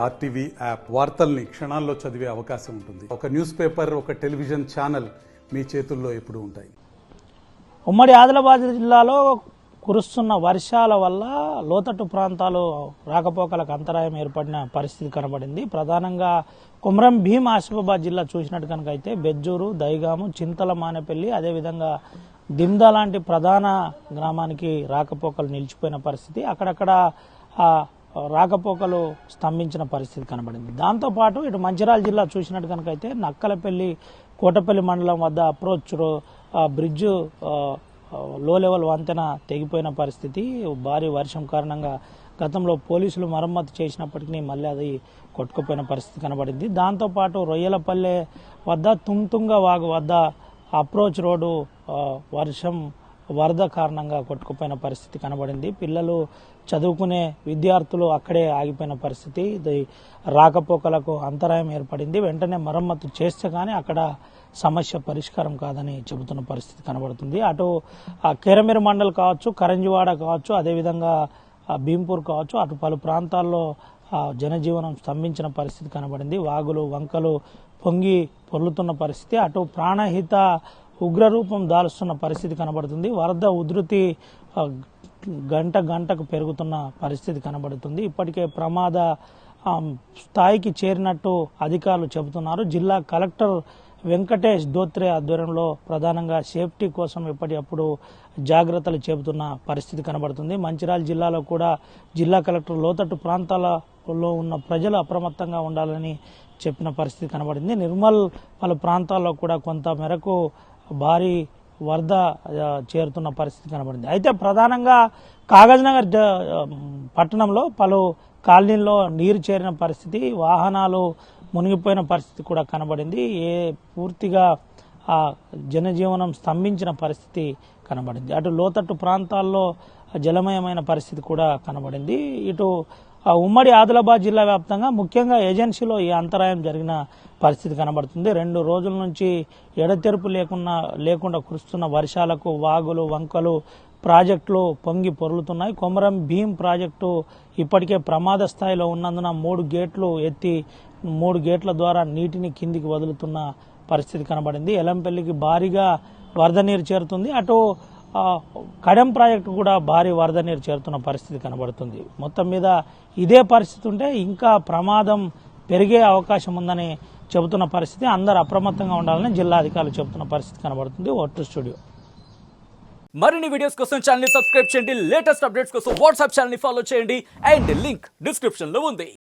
RTV app వార్తల్ని క్షణాల్లో చదివే అవకాశం ఉంటుంది. ఒక న్యూస్ పేపర్, ఒక టెలివిజన్ ఛానల్ మీ చేతుల్లో ఎప్పుడూ ఉంటాయి. ఉమ్మడి ఆదిలాబాద్ జిల్లాలో కురుస్తున్న వర్షాల వల్ల లోతట్టు ప్రాంతాలు రాకపోకలకు అంతరాయం ఏర్పడిన పరిస్థితి కనబడింది. ప్రధానంగా కుమ్రం భీం ఆసిఫాబాద్ జిల్లా చూసినట్టు కనుక అయితే బెజ్జూరు, దైగాము, చింతల మానేపల్లి, అదేవిధంగా దిమ్దా లాంటి ప్రధాన గ్రామానికి రాకపోకలు నిలిచిపోయిన పరిస్థితి, అక్కడక్కడ రాకపోకలు స్తంభించిన పరిస్థితి కనబడింది. దాంతోపాటు ఇటు మంచిర్యాల జిల్లా చూసినట్టు కనుక అయితే నక్కలపల్లి, కోటపల్లి మండలం వద్ద అప్రోచ్ బ్రిడ్జ్ లో లెవెల్ వంతెన తెగిపోయిన పరిస్థితి. భారీ వర్షం కారణంగా గతంలో పోలీసులు మరమ్మతు చేసినప్పటికీ మళ్ళీ అది కొట్టుకుపోయిన పరిస్థితి కనబడింది. దాంతోపాటు రొయ్యలపల్లె వద్ద తుంగతుంగ వాగు వద్ద అప్రోచ్ రోడ్డు వర్షం వరద కారణంగా కొట్టుకుపోయిన పరిస్థితి కనబడింది. పిల్లలు చదువుకునే విద్యార్థులు అక్కడే ఆగిపోయిన పరిస్థితి. ఇది రాకపోకలకు అంతరాయం ఏర్పడింది. వెంటనే మరమ్మతు చేస్తే కానీ అక్కడ సమస్య పరిష్కారం కాదని చెబుతున్న పరిస్థితి కనబడుతుంది. అటు కేరమేరు మండల్ కావచ్చు, కరంజివాడ కావచ్చు, అదేవిధంగా భీంపూర్ కావచ్చు, అటు పలు ప్రాంతాల్లో జనజీవనం స్తంభించిన పరిస్థితి కనబడింది. వాగులు, వంకలు పొంగి పొర్లుతున్న పరిస్థితి, అటు ప్రాణహిత ఉగ్రరూపం దాల్స్తున్న పరిస్థితి కనబడుతుంది. వరద ఉధృతి గంటకు పెరుగుతున్న పరిస్థితి కనబడుతుంది. ఇప్పటికే ప్రమాద స్థాయికి చేరినట్టు అధికారులు చెబుతున్నారు. జిల్లా కలెక్టర్ వెంకటేష్ దోత్రే ఆధ్వర్యంలో ప్రధానంగా సేఫ్టీ కోసం ఎప్పటికప్పుడు జాగ్రత్తలు చెబుతున్న పరిస్థితి కనబడుతుంది. మంచిర్యాల జిల్లాలో కూడా జిల్లా కలెక్టర్ లోతట్టు ప్రాంతాలలో ఉన్న ప్రజలు అప్రమత్తంగా ఉండాలని చెప్పిన పరిస్థితి కనబడింది. నిర్మల్ పలు ప్రాంతాల్లో కూడా కొంత మేరకు భారీ వరద చేరుతున్న పరిస్థితి కనబడింది. అయితే ప్రధానంగా కాగజ్నగర్ పట్టణంలో పలు కాలనీల్లో నీరు చేరిన పరిస్థితి, వాహనాలు మునిగిపోయిన పరిస్థితి కూడా కనబడింది. పూర్తిగా జనజీవనం స్తంభించిన పరిస్థితి కనబడింది. అటు లోతట్టు ప్రాంతాల్లో జలమయమైన పరిస్థితి కూడా కనబడింది. ఇటు ఉమ్మడి ఆదిలాబాద్ జిల్లా వ్యాప్తంగా ముఖ్యంగా ఏజెన్సీలో ఈ అంతరాయం జరిగిన పరిస్థితి కనబడుతుంది. 2 రోజుల నుంచి ఎడతెరుపు లేకుండా కురుస్తున్న వర్షాలకు వాగులు, వంకలు, ప్రాజెక్టులు పొంగి పొర్లుతున్నాయి. కొమరం భీం ప్రాజెక్టు ఇప్పటికే ప్రమాద స్థాయిలో ఉన్నందున 3 గేట్లు ఎత్తి 3 గేట్ల ద్వారా నీటిని కిందికి వదులుతున్న పరిస్థితి కనబడింది. ఎలంపల్లికి భారీగా వరద నీరు చేరుతుంది. అటు కడెం ప్రాజెక్టు కూడా భారీ వరద నీరు చేరుతున్న పరిస్థితి కనబడుతుంది. మొత్తం మీద ఇదే పరిస్థితి ఉంటే ఇంకా ప్రమాదం పెరిగే అవకాశం ఉందని చెబుతున్న పరిస్థితి. అందరూ అప్రమత్తంగా ఉండాలని జిల్లా అధికారులు చెబుతున్న పరిస్థితి కనబడుతుంది. Vote studio. మరిన్ని వీడియోస్ కోసం ఛానల్ ని సబ్స్క్రైబ్ చేయండి. లేటెస్ట్ అప్డేట్స్ కోసం వాట్సాప్ ఛానల్ ని ఫాలో చేయండి. అండ్ లింక్ డిస్క్రిప్షన్ లో ఉంది.